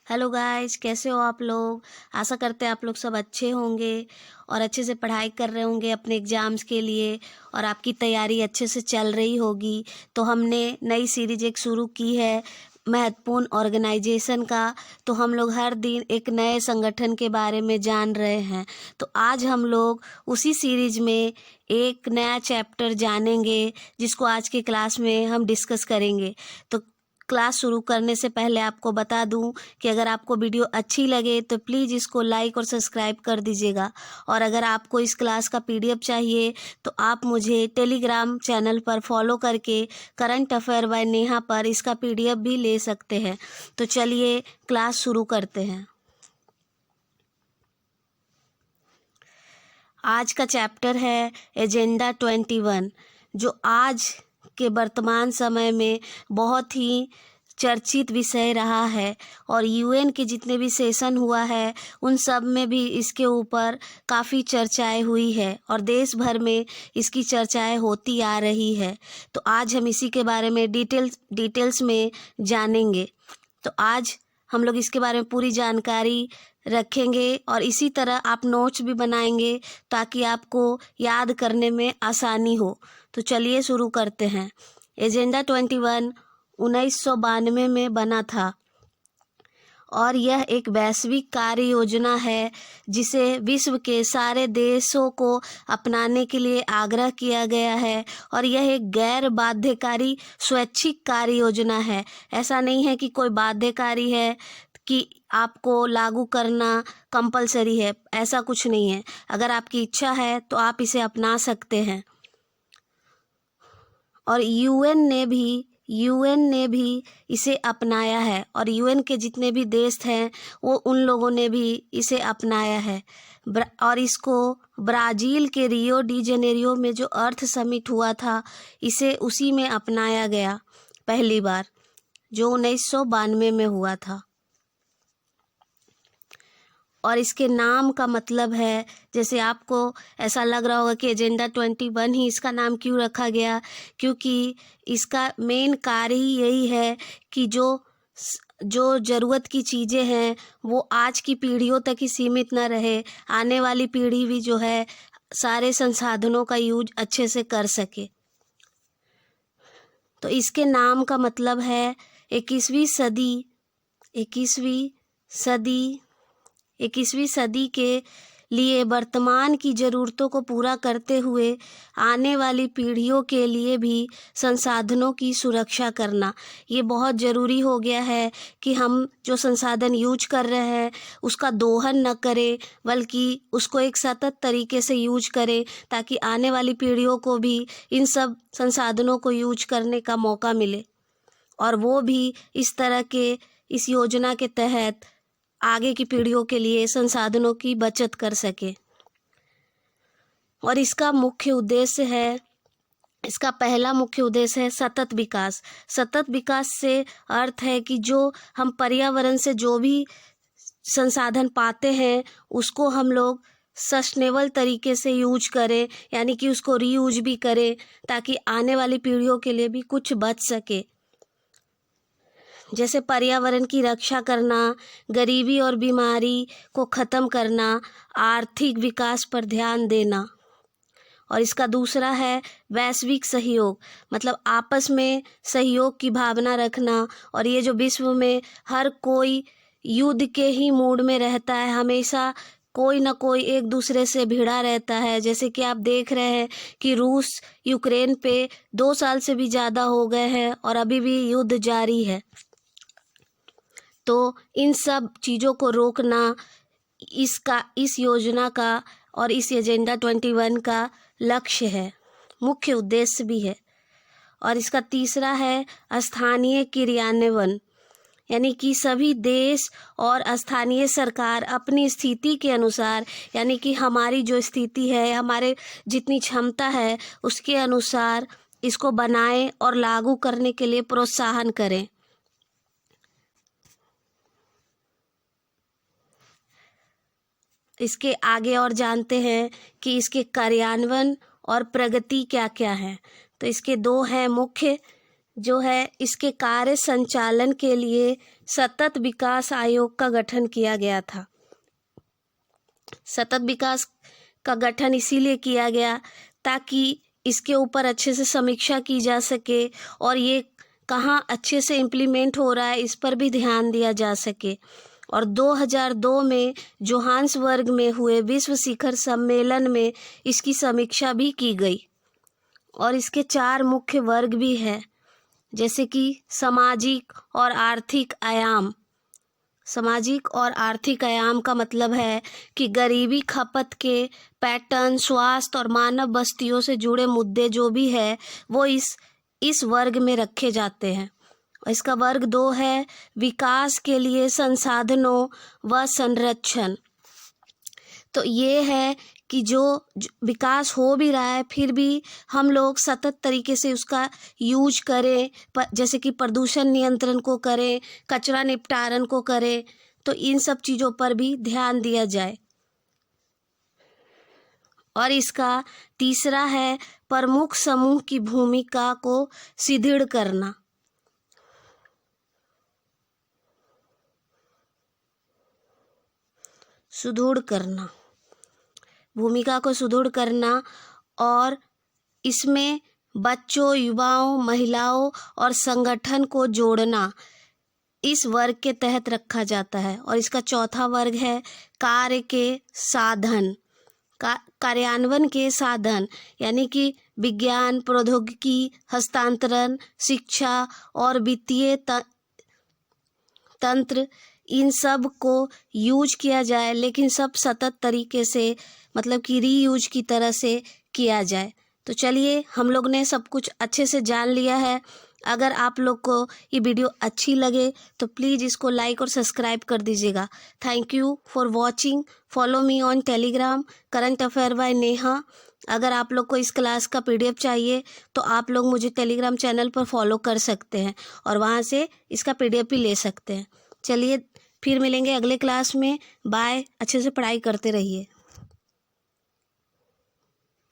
Hello guys, कैसे हो आप लोग। आशा करते हैं आप लोग सब अच्छे होंगे और अच्छे से पढ़ाई कर रहे होंगे अपने एग्ज़ाम्स के लिए और आपकी तैयारी अच्छे से चल रही होगी। तो हमने नई सीरीज एक शुरू की है महत्वपूर्ण ऑर्गेनाइजेशन का। तो हम लोग हर दिन एक नए संगठन के बारे में जान रहे हैं। तो आज हम लोग उसी सीरीज में एक नया चैप्टर जानेंगे जिसको आज की क्लास में हम डिस्कस करेंगे। तो क्लास शुरू करने से पहले आपको बता दूं कि अगर आपको वीडियो अच्छी लगे तो प्लीज़ इसको लाइक और सब्सक्राइब कर दीजिएगा। और अगर आपको इस क्लास का पीडीएफ चाहिए तो आप मुझे टेलीग्राम चैनल पर फॉलो करके करंट अफेयर बाय नेहा पर इसका पीडीएफ भी ले सकते हैं। तो चलिए क्लास शुरू करते हैं। आज का चैप्टर है एजेंडा 21, जो आज के वर्तमान समय में बहुत ही चर्चित विषय रहा है। और यूएन के जितने भी सेशन हुआ है उन सब में भी इसके ऊपर काफ़ी चर्चाएं हुई है और देश भर में इसकी चर्चाएं होती आ रही है। तो आज हम इसी के बारे में डिटेल्स में जानेंगे। तो आज हम लोग इसके बारे में पूरी जानकारी रखेंगे और इसी तरह आप नोट्स भी बनाएंगे ताकि आपको याद करने में आसानी हो। तो चलिए शुरू करते हैं। एजेंडा 21 1992 में बना था और यह एक वैश्विक कार्य योजना है जिसे विश्व के सारे देशों को अपनाने के लिए आग्रह किया गया है। और यह एक गैर बाध्यकारी स्वैच्छिक कार्य योजना है। ऐसा नहीं है कि कोई बाध्यकारी है कि आपको लागू करना कंपलसरी है, ऐसा कुछ नहीं है। अगर आपकी इच्छा है तो आप इसे अपना सकते हैं। और यूएन ने भी इसे अपनाया है और यूएन के जितने भी देश हैं वो उन लोगों ने भी इसे अपनाया है। और इसको ब्राज़ील के रियो डी जेनेरियो में जो अर्थ समिट हुआ था इसे उसी में अपनाया गया पहली बार, जो 1992 में हुआ था। और इसके नाम का मतलब है, जैसे आपको ऐसा लग रहा होगा कि एजेंडा 21 ही इसका नाम क्यों रखा गया, क्योंकि इसका मेन कार्य ही यही है कि जो ज़रूरत की चीज़ें हैं वो आज की पीढ़ियों तक ही सीमित न रहे, आने वाली पीढ़ी भी जो है सारे संसाधनों का यूज अच्छे से कर सके। तो इसके नाम का मतलब है 21वीं सदी के लिए वर्तमान की ज़रूरतों को पूरा करते हुए आने वाली पीढ़ियों के लिए भी संसाधनों की सुरक्षा करना। ये बहुत ज़रूरी हो गया है कि हम जो संसाधन यूज कर रहे हैं उसका दोहन न करें, बल्कि उसको एक सतत तरीके से यूज करें ताकि आने वाली पीढ़ियों को भी इन सब संसाधनों को यूज करने का मौका मिले और वो भी इस योजना के तहत आगे की पीढ़ियों के लिए संसाधनों की बचत कर सके। और इसका पहला मुख्य उद्देश्य है सतत विकास। सतत विकास से अर्थ है कि जो हम पर्यावरण से जो भी संसाधन पाते हैं उसको हम लोग सस्टेनेबल तरीके से यूज करें, यानी कि उसको रीयूज भी करें ताकि आने वाली पीढ़ियों के लिए भी कुछ बच सके। जैसे पर्यावरण की रक्षा करना, गरीबी और बीमारी को ख़त्म करना, आर्थिक विकास पर ध्यान देना। और इसका दूसरा है वैश्विक सहयोग, मतलब आपस में सहयोग की भावना रखना। और ये जो विश्व में हर कोई युद्ध के ही मूड में रहता है, हमेशा कोई ना कोई एक दूसरे से भिड़ा रहता है। जैसे कि आप देख रहे हैं कि रूस यूक्रेन पे 2 साल से भी ज़्यादा हो गए हैं और अभी भी युद्ध जारी है। तो इन सब चीज़ों को रोकना इस योजना का और इस एजेंडा 21 का लक्ष्य है, मुख्य उद्देश्य भी है। और इसका तीसरा है स्थानीय क्रियान्वयन, यानी कि सभी देश और स्थानीय सरकार अपनी स्थिति के अनुसार, यानी कि हमारी जो स्थिति है, हमारे जितनी क्षमता है उसके अनुसार इसको बनाएं और लागू करने के लिए प्रोत्साहन करें। इसके आगे और जानते हैं कि इसके कार्यान्वयन और प्रगति क्या क्या है। तो इसके 2 हैं मुख्य जो है इसके कार्य संचालन के लिए सतत विकास आयोग का गठन किया गया था। सतत विकास का गठन इसीलिए किया गया ताकि इसके ऊपर अच्छे से समीक्षा की जा सके और ये कहाँ अच्छे से इम्प्लीमेंट हो रहा है इस पर भी ध्यान दिया जा सके। और 2002 में जोहान्सबर्ग में हुए विश्व शिखर सम्मेलन में इसकी समीक्षा भी की गई। और इसके 4 मुख्य वर्ग भी हैं, जैसे कि सामाजिक और आर्थिक आयाम। सामाजिक और आर्थिक आयाम का मतलब है कि गरीबी, खपत के पैटर्न, स्वास्थ्य और मानव बस्तियों से जुड़े मुद्दे जो भी है वो इस वर्ग में रखे जाते हैं। इसका वर्ग 2 है विकास के लिए संसाधनों व संरक्षण। तो ये है कि जो विकास हो भी रहा है फिर भी हम लोग सतत तरीके से उसका यूज करें, जैसे कि प्रदूषण नियंत्रण को करें, कचरा निपटारण को करें, तो इन सब चीज़ों पर भी ध्यान दिया जाए। और इसका तीसरा है प्रमुख समूह की भूमिका को सुदृढ़ करना। भूमिका को सुदृढ़ करना और इसमें बच्चों, युवाओं, महिलाओं और संगठन को जोड़ना इस वर्ग के तहत रखा जाता है। और इसका चौथा वर्ग है कार्य के साधन, कार्यान्वयन के साधन, यानी कि विज्ञान, प्रौद्योगिकी, हस्तांतरण, शिक्षा और वित्तीय तंत्र, इन सब को यूज किया जाए, लेकिन सब सतत तरीके से, मतलब कि रीयूज की तरह से किया जाए। तो चलिए, हम लोग ने सब कुछ अच्छे से जान लिया है। अगर आप लोग को ये वीडियो अच्छी लगे तो प्लीज़ इसको लाइक और सब्सक्राइब कर दीजिएगा। Thank you for watching. Follow me on Telegram current affair by Neha. अगर आप लोग को इस क्लास का PDF चाहिए तो आप लोग मुझे टेलीग्राम चैनल पर फॉलो कर सकते हैं और वहाँ से इसका PDF भी ले सकते हैं। चलिए, फिर मिलेंगे अगले क्लास में। बाय। अच्छे से पढ़ाई करते रहिए।